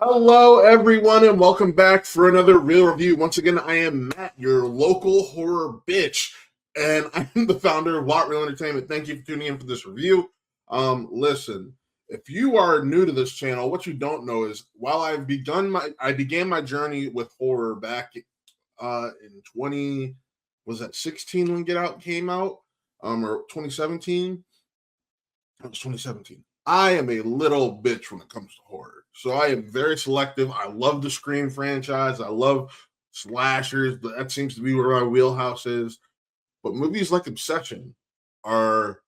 Hello, everyone, and welcome back for another Real Review. Once again, I am Matt, your local horror bitch, and I'm the founder of Lot Real Entertainment. Thank you for tuning in for this review. Listen, if you are new to this channel, what you don't know is while I began my journey with horror back in 16 when Get Out came out, or 2017. It was 2017. I am a little bitch when it comes to horror. So I am very selective. I love the Scream franchise. I love slashers. That seems to be where my wheelhouse is. But movies like Obsession are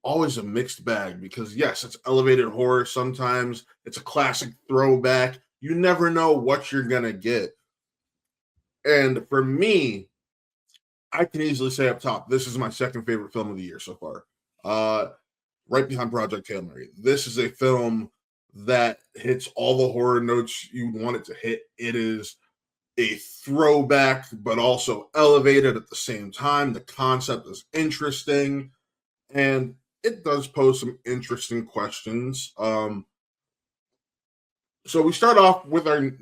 always a mixed bag because, yes, it's elevated horror. Sometimes it's a classic throwback. You never know what you're going to get. And for me, I can easily say up top, this is my second favorite film of the year so far. Right behind Project Hail Mary. This is a film that hits all the horror notes you want it to hit. It is a throwback, but also elevated at the same time. The concept is interesting, and it does pose some interesting questions. So we start off with our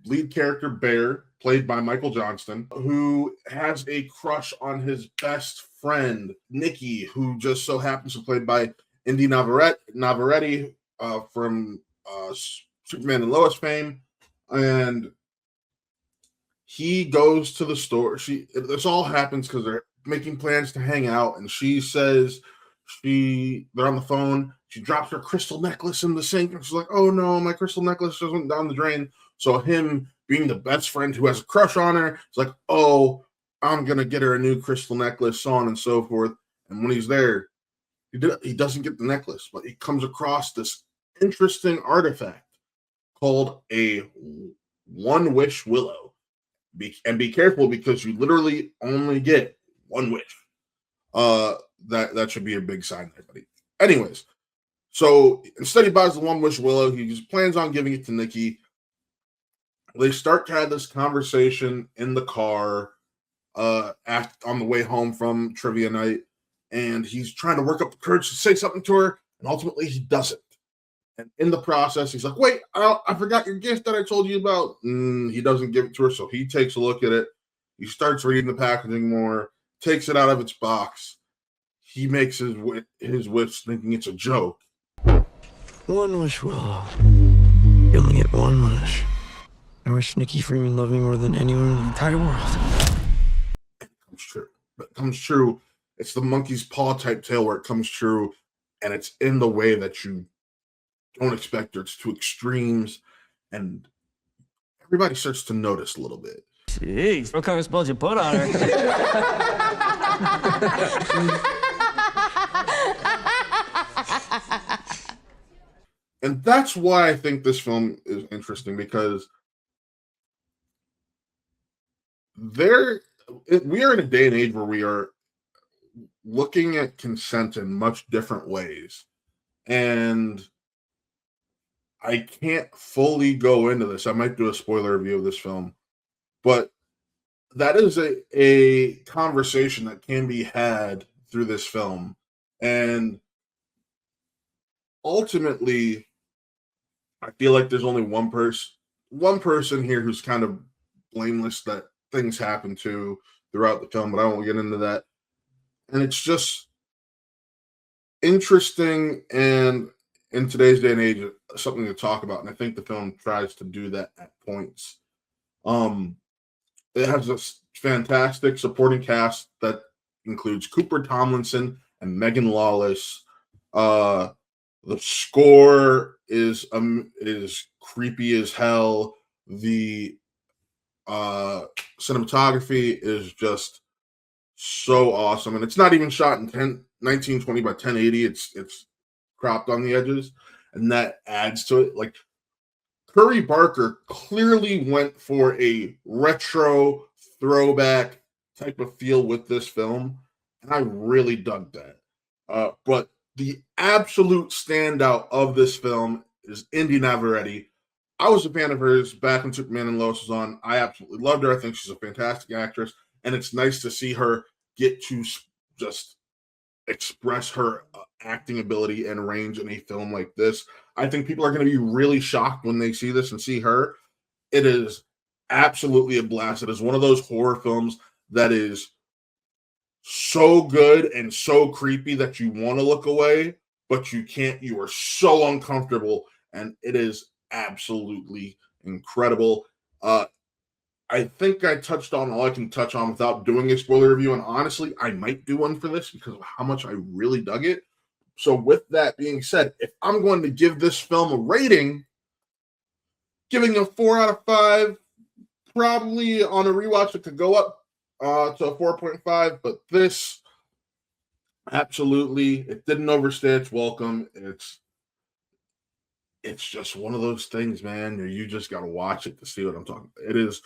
lead character, Bear, played by Michael Johnston, who has a crush on his best friend, Nikki, who just so happens to be played by Inde Navarrette from Superman and Lois fame. And he goes to the store. This all happens because they're making plans to hang out, and she says they're on the phone. She drops her crystal necklace in the sink, and she's like, "Oh no, my crystal necklace just went down the drain." So him being the best friend who has a crush on her, is like, "Oh, I'm gonna get her a new crystal necklace," so on and so forth. And when he's there, he doesn't get the necklace, but he comes across this interesting artifact called a Wish Willow. Be careful because you literally only get one wish. That should be a big sign there, buddy. Anyways, so instead he buys the Wish Willow. He just plans on giving it to Nikki. They start to have this conversation in the car on the way home from trivia night, and he's trying to work up the courage to say something to her, and ultimately he doesn't. And in the process, he's like, "Wait, I forgot your gift that I told you about." He doesn't give it to her, so he takes a look at it. He starts reading the packaging more, takes it out of its box. He makes his wish thinking it's a joke. One wish, Willow. You only get one wish. I wish Nikki Freeman loved me more than anyone in the entire world. It comes true. It comes true. It's the monkey's paw type tale where it comes true, and it's in the way that you don't expect, or it's to extremes, and everybody starts to notice a little bit. Jeez, what kind of spells you put on her? And that's why I think this film is interesting, because we are in a day and age where we are looking at consent in much different ways. And I can't fully go into this. I might do a spoiler review of this film, but that is a conversation that can be had through this film. And ultimately, I feel like there's only one person here who's kind of blameless that things happen to throughout the film, but I won't get into that. And it's just interesting, and in today's day and age, something to talk about. And I think the film tries to do that at points. It has a fantastic supporting cast that includes Cooper Tomlinson and Megan Lawless. The score is creepy as hell. The cinematography is just so awesome, and it's not even shot in 1920 by 1080. It's cropped on the edges, and that adds to it. Like, Curry Barker clearly went for a retro throwback type of feel with this film, and I really dug that. But the absolute standout of this film is Inde Navarrette. I was a fan of hers back when Superman and Lois was on. I absolutely loved her. I think she's a fantastic actress, and it's nice to see her get to just express her acting ability and range in a film like this. I think people are going to be really shocked when they see this and see her. It is absolutely a blast. It is one of those horror films that is so good and so creepy that you want to look away, but you can't. You are so uncomfortable, and it is absolutely incredible. I think I touched on all I can touch on without doing a spoiler review, and honestly, I might do one for this because of how much I really dug it. So with that being said, if I'm going to give this film a rating, giving a 4 out of 5, probably on a rewatch it could go up to a 4.5, but this, absolutely, it didn't overstay its welcome. It's just one of those things, man. You just got to watch it to see what I'm talking about.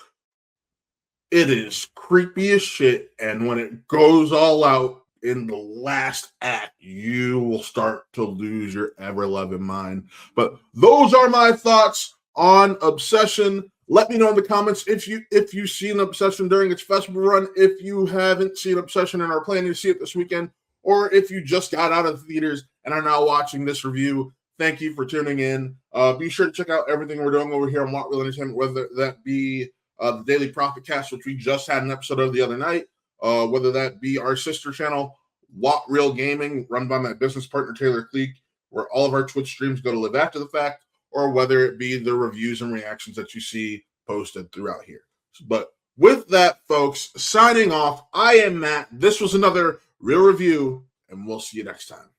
It is creepy as shit, and when it goes all out in the last act, you will start to lose your ever-loving mind. But those are my thoughts on Obsession. Let me know in the comments if you've seen Obsession during its festival run, if you haven't seen Obsession and are planning to see it this weekend, or if you just got out of the theaters and are now watching this review. Thank you for tuning in. Be sure to check out everything we're doing over here on What Real Entertainment, whether that be the Daily Profit Cast, which we just had an episode of the other night, whether that be our sister channel, What Real Gaming, run by my business partner, Taylor Cleek, where all of our Twitch streams go to live after the fact, or whether it be the reviews and reactions that you see posted throughout here. But with that, folks, signing off, I am Matt. This was another Real Review, and we'll see you next time.